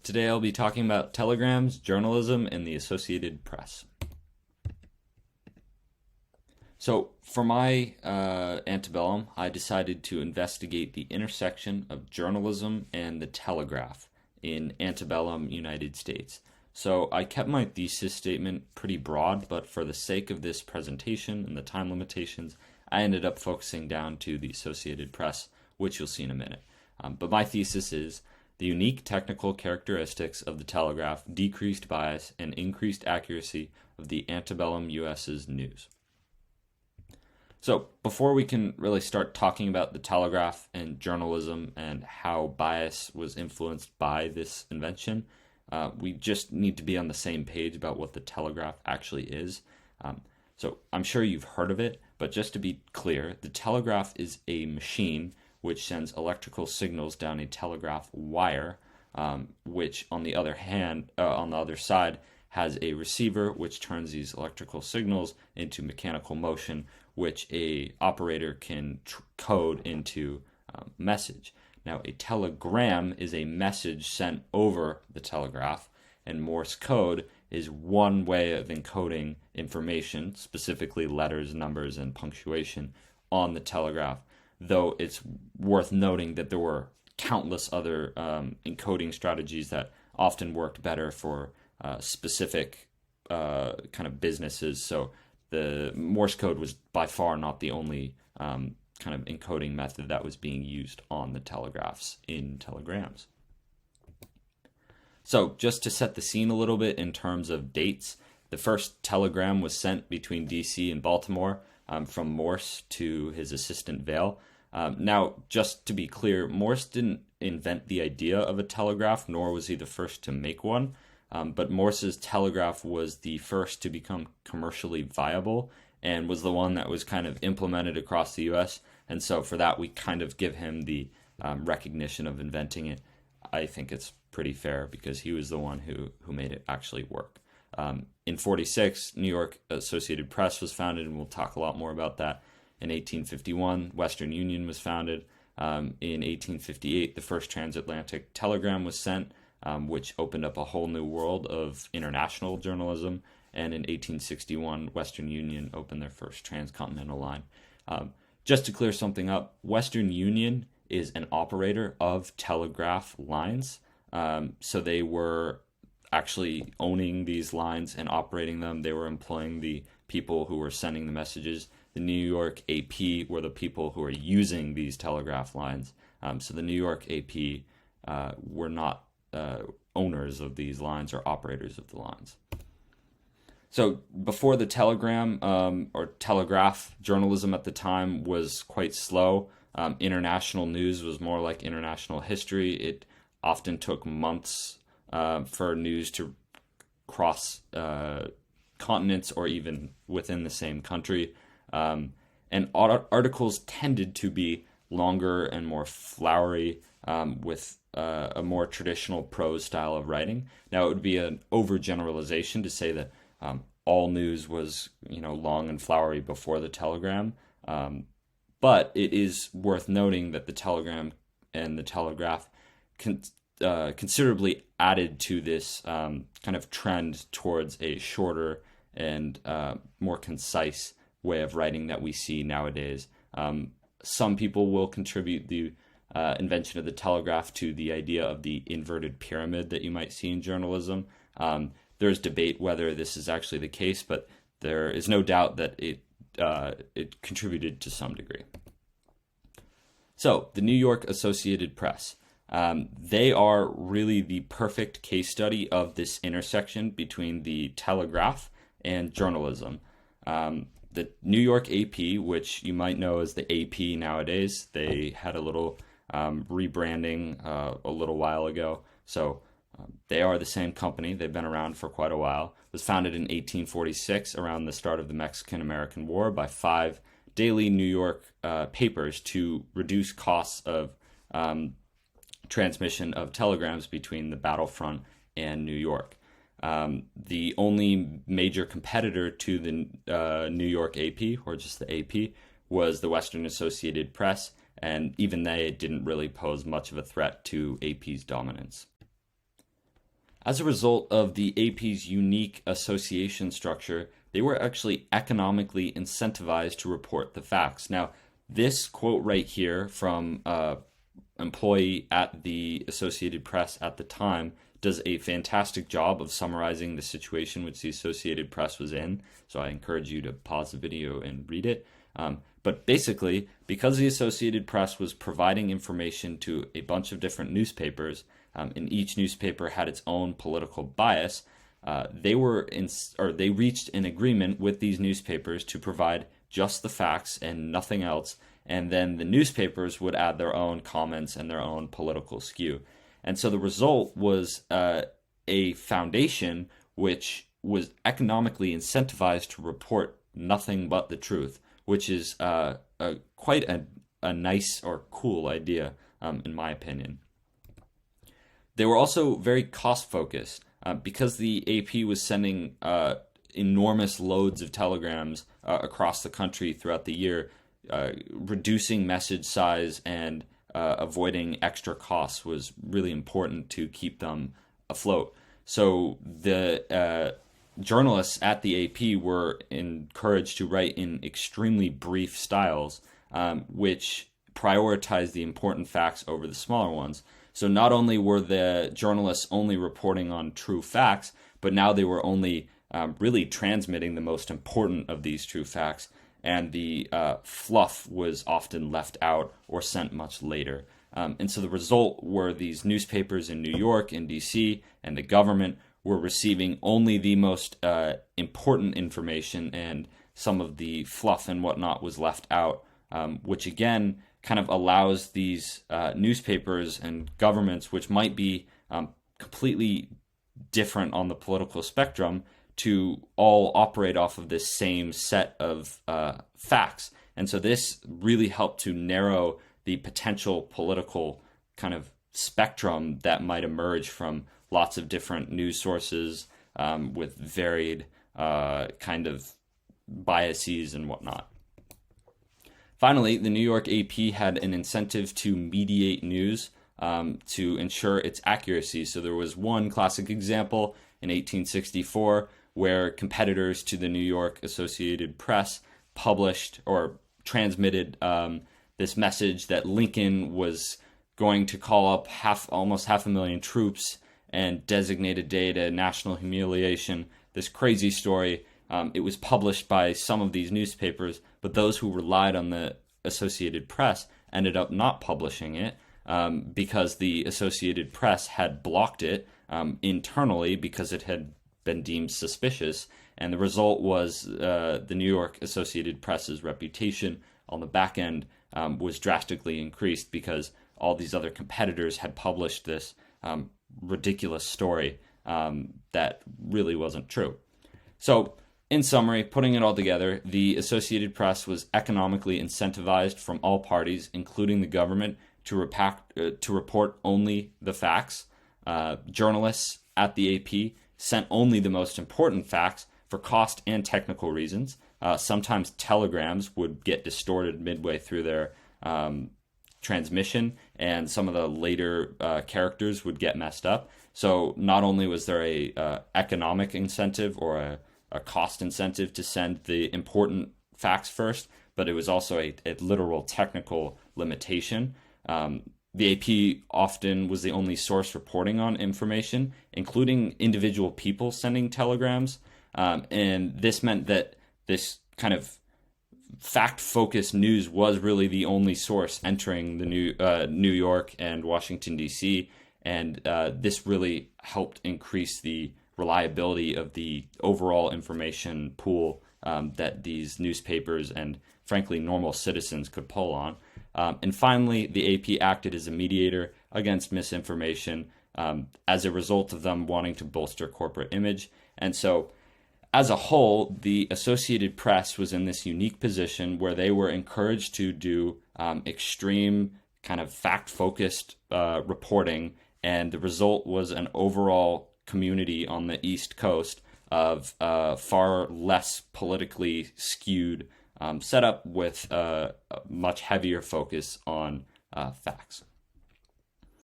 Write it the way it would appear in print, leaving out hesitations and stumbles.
Today I'll be talking about telegrams, journalism, and the Associated Press. So, for my antebellum, I decided to investigate the intersection of journalism and the telegraph in antebellum United States. So, I kept my thesis statement pretty broad, but for the sake of this presentation and the time limitations, I ended up focusing down to the Associated Press, which you'll see in a minute. But my thesis is the unique technical characteristics of the telegraph, decreased bias, and increased accuracy of the antebellum-US's news. So, before we can really start talking about the telegraph and journalism and how bias was influenced by this invention, we just need to be on the same page about what the telegraph actually is. So, I'm sure you've heard of it, but just to be clear, the telegraph is a machine which sends electrical signals down a telegraph wire, which on the other side, has a receiver which turns these electrical signals into mechanical motion, which a operator can code into message. Now, a telegram is a message sent over the telegraph, and Morse code is one way of encoding information, specifically letters, numbers, and punctuation, on the telegraph. Though it's worth noting that there were countless other encoding strategies that often worked better for specific kind of businesses. So the Morse code was by far not the only kind of encoding method that was being used on the telegraphs in telegrams. So just to set the scene a little bit in terms of dates, the first telegram was sent between DC and Baltimore from Morse to his assistant Vail. Now, just to be clear, Morse didn't invent the idea of a telegraph, nor was he the first to make one. But Morse's telegraph was the first to become commercially viable and was the one that was kind of implemented across the U.S. And so for that, we kind of give him the recognition of inventing it. I think it's pretty fair because he was the one who made it actually work. In 46, New York Associated Press was founded, and we'll talk a lot more about that. In 1851, Western Union was founded. In 1858, the first transatlantic telegram was sent, which opened up a whole new world of international journalism. And in 1861, Western Union opened their first transcontinental line. Just to clear something up, Western Union is an operator of telegraph lines. So they were actually owning these lines and operating them. They were employing the people who were sending the messages. The New York AP were the people who were using these telegraph lines. So the New York AP were not owners of these lines or operators of the lines. So before the telegram or telegraph, journalism at the time was quite slow. International news was more like international history. It often took months for news to cross continents or even within the same country. And articles tended to be longer and more flowery with a more traditional prose style of writing. Now, it would be an overgeneralization to say that all news was, long and flowery before the telegram. But it is worth noting that the telegram and the telegraph considerably added to this kind of trend towards a shorter and more concise way of writing that we see nowadays. Some people will contribute the invention of the telegraph to the idea of the inverted pyramid that you might see in journalism. There's debate whether this is actually the case, but there is no doubt that it contributed to some degree. So, the New York Associated Press. They are really the perfect case study of this intersection between the telegraph and journalism. The New York AP, which you might know as the AP nowadays, they had a little rebranding a little while ago. So they are the same company. They've been around for quite a while. It was founded in 1846 around the start of the Mexican-American War by 5 daily New York papers to reduce costs of transmission of telegrams between the battlefront and New York. The only major competitor to the New York AP, or just the AP, was the Western Associated Press, and even they didn't really pose much of a threat to AP's dominance. As a result of the AP's unique association structure, they were actually economically incentivized to report the facts. Now, this quote right here from an employee at the Associated Press at the time does a fantastic job of summarizing the situation which the Associated Press was in. So I encourage you to pause the video and read it. But basically, because the Associated Press was providing information to a bunch of different newspapers, and each newspaper had its own political bias, they reached an agreement with these newspapers to provide just the facts and nothing else, and then the newspapers would add their own comments and their own political skew. And so the result was a foundation which was economically incentivized to report nothing but the truth, which is quite a nice or cool idea, in my opinion. They were also very cost-focused. Because the AP was sending enormous loads of telegrams across the country throughout the year, reducing message size and avoiding extra costs was really important to keep them afloat. So the journalists at the AP were encouraged to write in extremely brief styles, which prioritized the important facts over the smaller ones. So not only were the journalists only reporting on true facts, but now they were only really transmitting the most important of these true facts, and the fluff was often left out or sent much later. And so the result were these newspapers in New York and DC and the government were receiving only the most important information, and some of the fluff and whatnot was left out, which again kind of allows these newspapers and governments, which might be completely different on the political spectrum, to all operate off of this same set of facts. And so this really helped to narrow the potential political kind of spectrum that might emerge from lots of different news sources with varied kind of biases and whatnot. Finally, the New York AP had an incentive to mediate news to ensure its accuracy. So there was one classic example in 1864 where competitors to the New York Associated Press published or transmitted this message that Lincoln was going to call up almost 500,000 troops and designate a day to national humiliation. This crazy story. It was published by some of these newspapers, but those who relied on the Associated Press ended up not publishing it because the Associated Press had blocked it internally because it had been deemed suspicious. And the result was the New York Associated Press's reputation on the back end was drastically increased because all these other competitors had published this ridiculous story that really wasn't true. So, in summary, putting it all together, the Associated Press was economically incentivized from all parties, including the government, to report only the facts. Journalists at the AP sent only the most important facts for cost and technical reasons. Sometimes telegrams would get distorted midway through their transmission, and some of the later characters would get messed up. So not only was there a economic incentive or a cost incentive to send the important facts first, but it was also a literal technical limitation. The AP often was the only source reporting on information, including individual people sending telegrams. And this meant that this kind of fact-focused news was really the only source entering the New York and Washington, D.C., and this really helped increase the reliability of the overall information pool that these newspapers and, frankly, normal citizens could pull on. And finally, the AP acted as a mediator against misinformation as a result of them wanting to bolster corporate image. And so, as a whole, the Associated Press was in this unique position where they were encouraged to do extreme kind of fact-focused reporting, and the result was an overall community on the East Coast of far less politically skewed setup with a much heavier focus on facts.